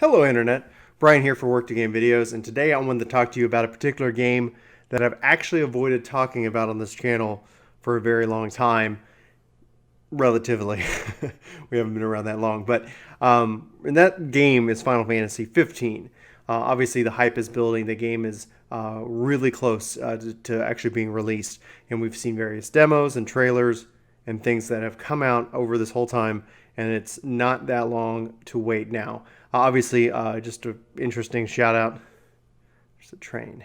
Hello Internet, Brian here for Work to Game Videos, and today I wanted to talk to you about a particular game that I've actually avoided talking about on this channel for a very long time, relatively. We haven't been around that long, but and that game is Final Fantasy 15. Obviously the hype is building, the game is really close to actually being released, and we've seen various demos and trailers and things that have come out over this whole time, and it's not that long to wait now. Obviously, just an interesting shout out. There's a train.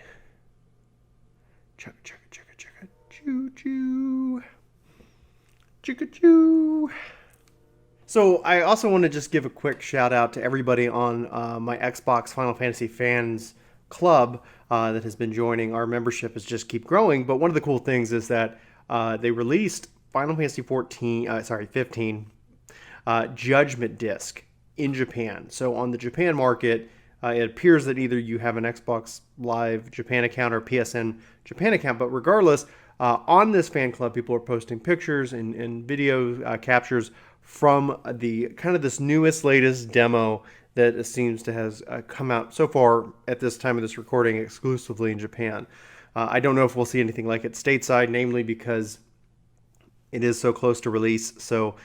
Chugga, chugga, chugga, chugga. Choo choo. Chugga choo. So I also want to just give a quick shout out to everybody on my Xbox Final Fantasy fans club that has been joining. Our membership is just keep growing. But one of the cool things is that they released Final Fantasy 15 Judgment Disc in Japan. So on the Japan market, it appears that either you have an Xbox Live Japan account or PSN Japan account, but regardless, on this fan club, people are posting pictures and video captures from the kind of this newest, latest demo that it seems to has come out so far at this time of this recording exclusively in Japan. I don't know if we'll see anything like it stateside, namely because it is so close to release. So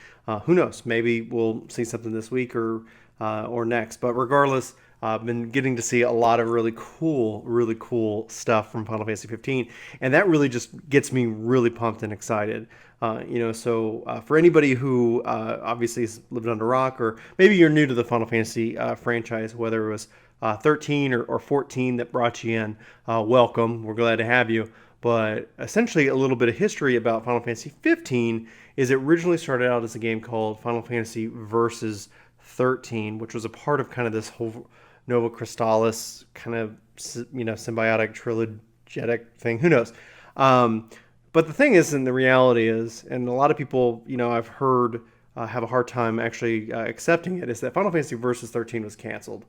who knows? Maybe we'll see something this week or next. But regardless, I've been getting to see a lot of really cool stuff from Final Fantasy 15, and that really just gets me really pumped and excited. So for anybody who obviously has lived under a rock, or maybe you're new to the Final Fantasy franchise, whether it was 13 or 14 that brought you in, welcome. We're glad to have you. But essentially, a little bit of history about Final Fantasy 15 is it originally started out as a game called Final Fantasy Versus 13, which was a part of kind of this whole Nova Crystallis kind of symbiotic trilogetic thing. Who knows? But the thing is, and the reality is, and a lot of people, I've heard have a hard time actually accepting it, is that Final Fantasy Versus 13 was canceled.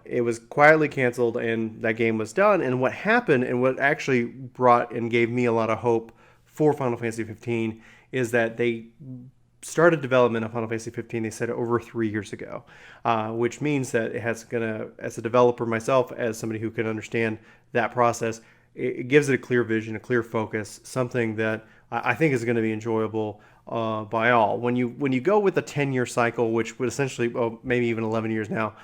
It was quietly canceled, and that game was done. And what happened, and what actually brought and gave me a lot of hope for Final Fantasy 15, is that they started development of Final Fantasy 15. They said over 3 years ago, which means that it has gonna, as a developer myself, as somebody who can understand that process, it gives it a clear vision, a clear focus, something that I think is going to be enjoyable by all. When you go with a 10-year cycle, which would essentially, maybe even 11 years now,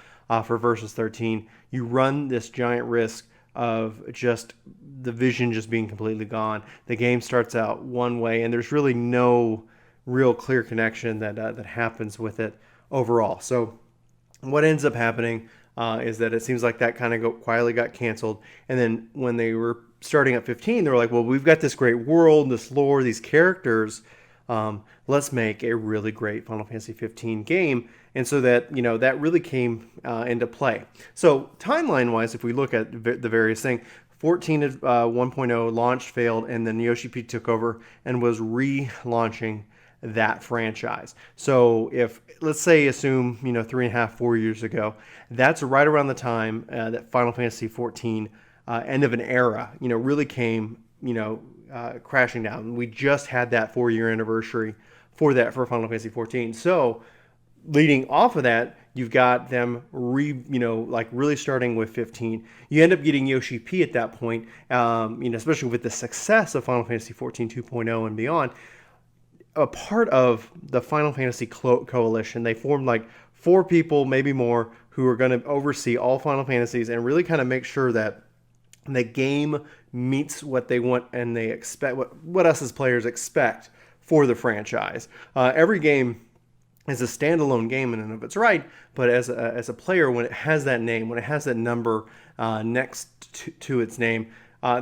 for Versus 13, you run this giant risk of just the vision just being completely gone. The game starts out one way, and there's really no real clear connection that happens with it overall. So what ends up happening is that it seems like that kind of quietly got canceled. And then when they were starting at 15, they were like, well, we've got this great world, this lore, these characters. Let's make a really great Final Fantasy 15 game. And so that, that really came into play. So timeline-wise, if we look at the various things, 14 1.0 launched, failed, and then Yoshi P took over and was relaunching that franchise. So if, let's say, assume, 3.5, 4 years ago, that's right around the time that Final Fantasy 14, end of an era, really came, crashing down. We just had that 4-year anniversary for Final Fantasy 14. So leading off of that, you've got them really starting with 15. You end up getting Yoshi P at that point, especially with the success of Final Fantasy 14 2.0 and beyond. A part of the Final Fantasy Coalition. They formed like 4 people, maybe more, who are going to oversee all Final Fantasies and really kind of make sure that the game meets what they want and they expect, what us as players expect for the franchise. Every game is a standalone game in and of its right, but as a player, when it has that name, when it has that number next to its name,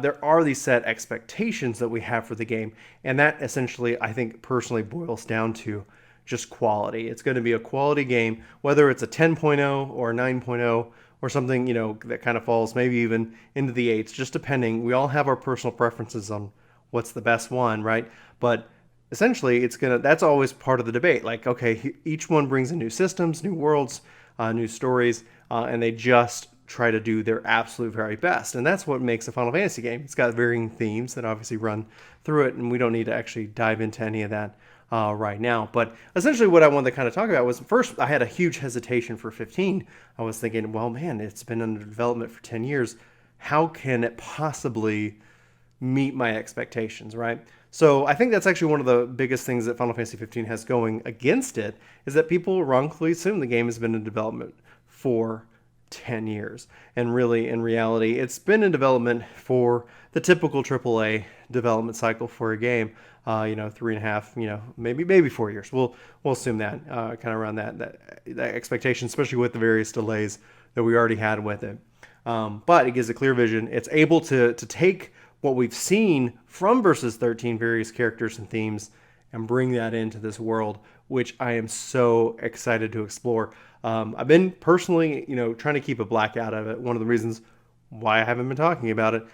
there are these set expectations that we have for the game, and that essentially, I think, personally boils down to just quality. It's going to be a quality game, whether it's a 10.0 or a 9.0 or something, that kind of falls maybe even into the 8s, just depending. We all have our personal preferences on what's the best one, right? But essentially, that's always part of the debate. Like, okay, each one brings in new systems, new worlds, new stories, and they just try to do their absolute very best. And that's what makes a Final Fantasy game. It's got varying themes that obviously run through it, and we don't need to actually dive into any of that right now. But essentially, what I wanted to kind of talk about was first, I had a huge hesitation for 15. I was thinking, well, man, it's been under development for 10 years. How can it possibly meet my expectations, right? So I think that's actually one of the biggest things that Final Fantasy 15 has going against it is that people wrongfully assume the game has been in development for 10 years. And really, in reality, it's been in development for the typical AAA development cycle for a game. 3.5, maybe 4 years. We'll assume that kind of around that expectation, especially with the various delays that we already had with it. But it gives a clear vision. It's able to take what we've seen from Versus 13, various characters and themes, and bring that into this world, which I am so excited to explore. I've been personally, trying to keep a black out of it. One of the reasons why I haven't been talking about it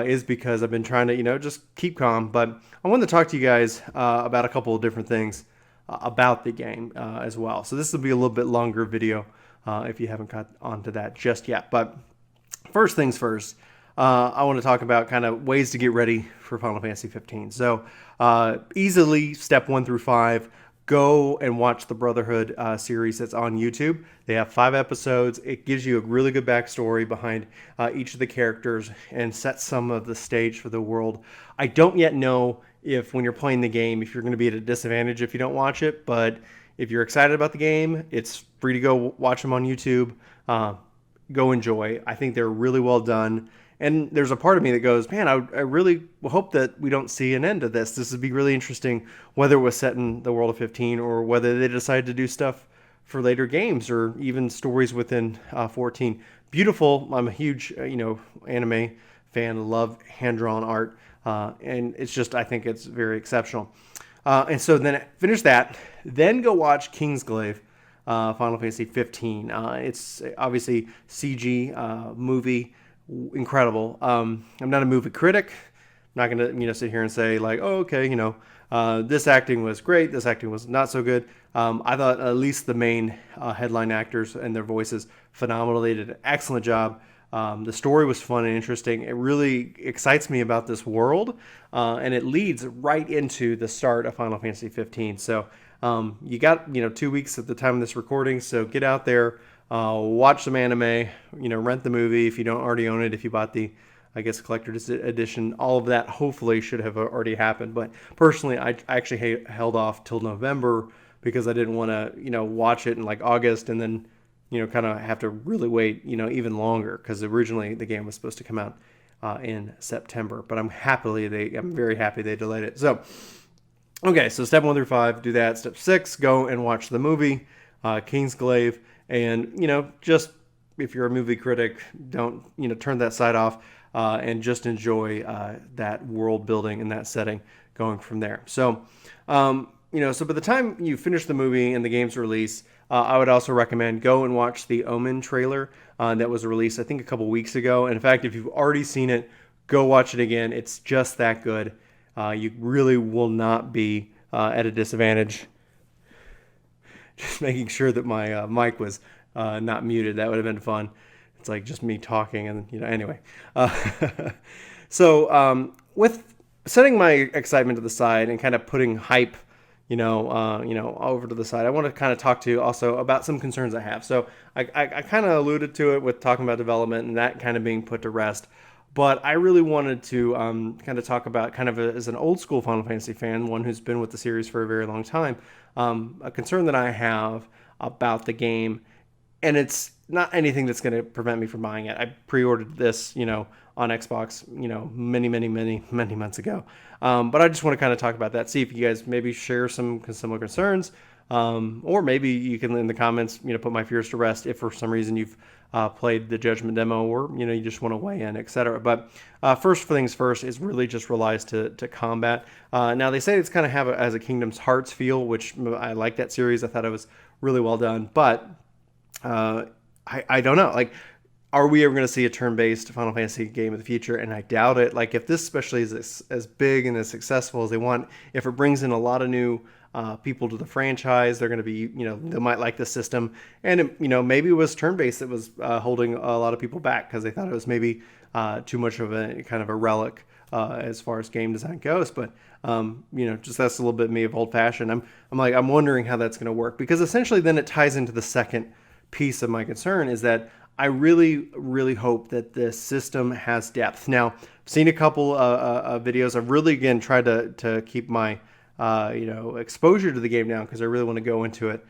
is because I've been trying to, just keep calm. But I wanted to talk to you guys about a couple of different things about the game as well. So this will be a little bit longer video if you haven't got onto that just yet. But first things first, I want to talk about kind of ways to get ready for Final Fantasy 15. So easily step 1 through 5, go and watch the Brotherhood series that's on YouTube. They have 5 episodes. It gives you a really good backstory behind each of the characters and sets some of the stage for the world. I don't yet know if when you're playing the game, if you're going to be at a disadvantage if you don't watch it, but if you're excited about the game, it's free to go watch them on YouTube. Go enjoy. I think they're really well done. And there's a part of me that goes, man, I really hope that we don't see an end to this. This would be really interesting, whether it was set in the world of 15 or whether they decide to do stuff for later games or even stories within 14. Beautiful. I'm a huge, anime fan. Love hand-drawn art. And it's just, I think it's very exceptional. And so then finish that. Then go watch Kingsglaive, Final Fantasy 15. It's obviously CG movie. Incredible. I'm not a movie critic. I'm not going to sit here and say like, oh, okay, this acting was great, this acting was not so good. I thought at least the main headline actors and their voices phenomenal. They did an excellent job. The story was fun and interesting. It really excites me about this world, and it leads right into the start of Final Fantasy 15. So you got 2 weeks at the time of this recording, so get out there. Watch some anime, rent the movie if you don't already own it, if you bought the, collector's edition. All of that hopefully should have already happened. But personally, I actually held off till November because I didn't want to, watch it in like August and then, kind of have to really wait, even longer because originally the game was supposed to come out in September. But I'm very happy they delayed it. So, okay, so step 1 through 5, do that. Step 6, go and watch the movie, Kingsglaive. And, just if you're a movie critic, don't, turn that side off and just enjoy that world building and that setting going from there. So, so by the time you finish the movie and the game's release, I would also recommend go and watch the Omen trailer that was released, I think, a couple weeks ago. And in fact, if you've already seen it, go watch it again. It's just that good. You really will not be at a disadvantage. Just making sure that my mic was not muted. That would have been fun. It's like just me talking and, anyway. So with setting my excitement to the side and kind of putting hype, over to the side, I want to kind of talk to you also about some concerns I have. So I kind of alluded to it with talking about development and that kind of being put to rest. But I really wanted to kind of talk about kind of as an old school Final Fantasy fan, one who's been with the series for a very long time, a concern that I have about the game, and it's not anything that's going to prevent me from buying it. I pre-ordered this, on Xbox, many months ago. But I just want to kind of talk about that, see if you guys maybe share some similar concerns, or maybe you can in the comments, put my fears to rest if for some reason you've played the Judgment demo or, you just want to weigh in, etc. But first things first is really just relies to combat. Now they say it's kind of have as a Kingdom's Hearts feel, which I like that series. I thought it was really well done, but I don't know. Like, are we ever going to see a turn-based Final Fantasy game in the future? And I doubt it. Like, if this especially is as big and as successful as they want, if it brings in a lot of new people to the franchise, they're going to be, they might like the system. And, maybe it was turn-based that was holding a lot of people back because they thought it was maybe too much of a kind of a relic as far as game design goes. But just that's a little bit of me of old fashioned. I'm wondering how that's going to work, because essentially then it ties into the second piece of my concern, is that I really, really hope that this system has depth. Now, I've seen a couple videos. I've really, again, tried to keep my exposure to the game down, because I really want to go into it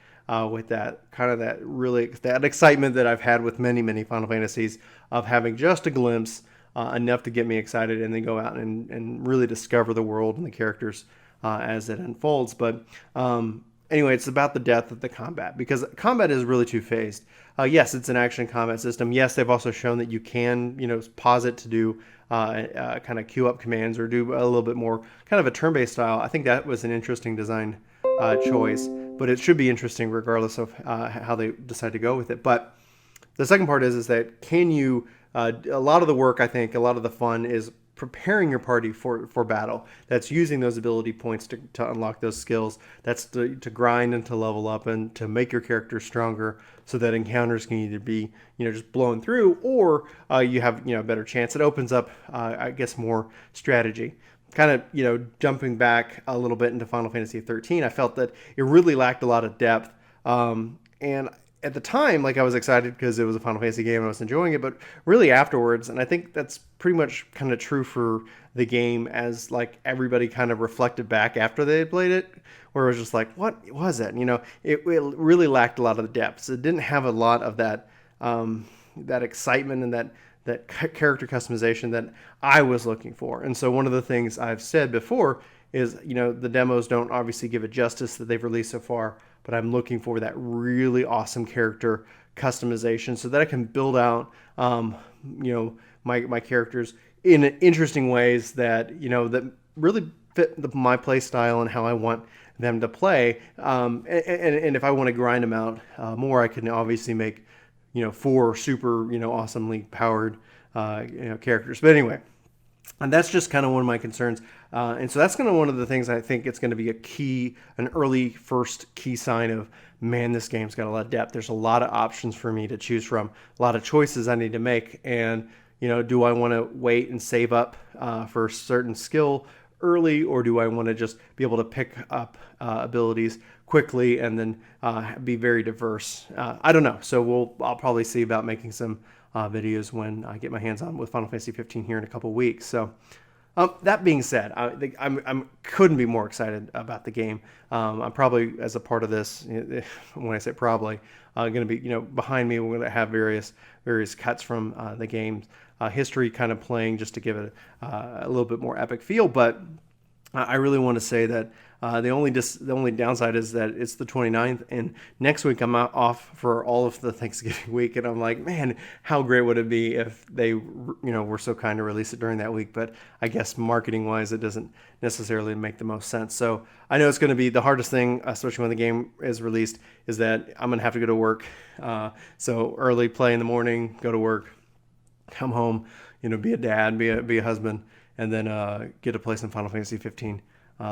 with that kind of that excitement that I've had with many, many Final Fantasies, of having just a glimpse, enough to get me excited, and then go out and really discover the world and the characters as it unfolds. But anyway, it's about the depth of the combat, because combat is really two-phased. Yes, it's an action combat system. Yes, they've also shown that you can, pause it to do kind of queue up commands, or do a little bit more kind of a turn-based style. I think that was an interesting design choice, but it should be interesting regardless of how they decide to go with it. But the second part is that can you, a lot of the work, I think, a lot of the fun is preparing your party for battle. That's using those ability points to unlock those skills. That's to grind and to level up and to make your character stronger, so that encounters can either be just blown through, or you have a better chance. It opens up I guess more strategy. Kind of jumping back a little bit into Final Fantasy 13, I felt that it really lacked a lot of depth, and at the time, I was excited because it was a Final Fantasy game and I was enjoying it, but really afterwards, and I think that's pretty much kind of true for the game, as everybody kind of reflected back after they had played it, where it was just like, what was it? It really lacked a lot of the depth. It didn't have a lot of that that excitement and that character customization that I was looking for. And so one of the things I've said before is, the demos don't obviously give it justice that they've released so far, but I'm looking for that really awesome character customization, so that I can build out, my characters in interesting ways that, that really fit my play style and how I want them to play. And if I want to grind them out more, I can obviously make, 4 super, awesomely powered, characters. But anyway, and that's just kind of one of my concerns. And so that's kind of one of the things I think it's going to be an early first key sign of, man, this game's got a lot of depth. There's a lot of options for me to choose from, a lot of choices I need to make. And, do I want to wait and save up for a certain skill early, or do I want to just be able to pick up abilities quickly and then be very diverse? I don't know. So I'll probably see about making some videos when I get my hands on with Final Fantasy 15 here in a couple weeks. So that being said, I couldn't be more excited about the game. I'm probably, as a part of this, when I say probably, going to be, behind me, we're going to have various cuts from the game's history kind of playing, just to give it a little bit more epic feel. But I really want to say that the only downside is that it's the 29th, and next week I'm off for all of the Thanksgiving week, and I'm like, man, how great would it be if they were so kind to release it during that week? But I guess marketing wise, it doesn't necessarily make the most sense. So I know it's going to be the hardest thing, especially when the game is released, is that I'm going to have to go to work. So early, play in the morning, go to work, come home, be a dad, be a husband, and then get to play some Final Fantasy 15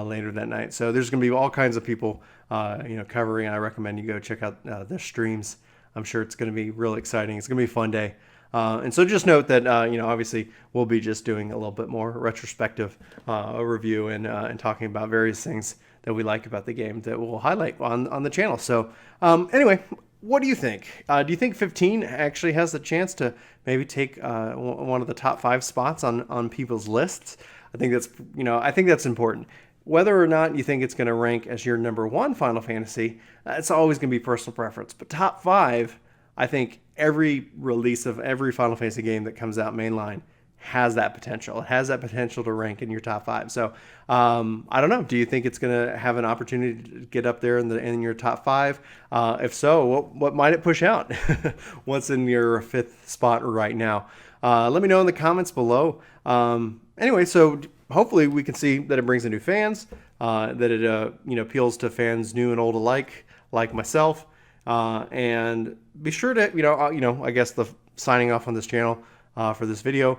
later that night. So there's going to be all kinds of people, covering. I recommend you go check out their streams. I'm sure it's going to be real exciting. It's going to be a fun day. And so just note that, obviously we'll be just doing a little bit more retrospective review and talking about various things that we like about the game that we'll highlight on the channel. So anyway, what do you think? Do you think 15 actually has the chance to maybe take one of the top 5 spots on people's lists? I think that's important. Whether or not you think it's going to rank as your number 1 Final Fantasy, it's always going to be personal preference. But top 5, I think every release of every Final Fantasy game that comes out mainline has that potential. It has that potential to rank in your top 5. So I don't know. Do you think it's going to have an opportunity to get up there in your top 5? If so, what might it push out? What's in your 5th spot right now? Let me know in the comments below. Anyway, so hopefully we can see that it brings in new fans, that it appeals to fans new and old alike, like myself. And be sure to I guess the signing off on this channel for this video.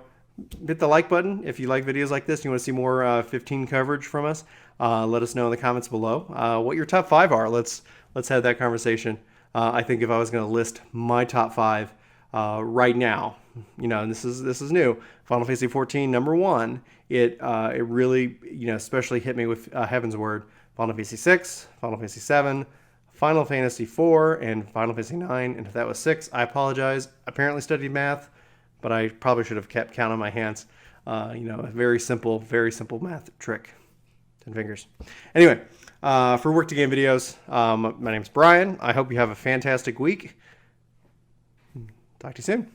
Hit the like button if you like videos like this. You want to see more 15 coverage from us. Let us know in the comments below what your top 5 are. Let's have that conversation. I think if I was going to list my top 5 right now, and this is new. Final Fantasy 14 number 1. It really, especially hit me with Heaven's Word. Final Fantasy 6, Final Fantasy 7, Final Fantasy 4, and Final Fantasy 9. And if that was 6, I apologize. Apparently studied math, but I probably should have kept count on my hands. A very simple math trick. 10 fingers. Anyway, for Work to Game videos, my name's Brian. I hope you have a fantastic week. Talk to you soon.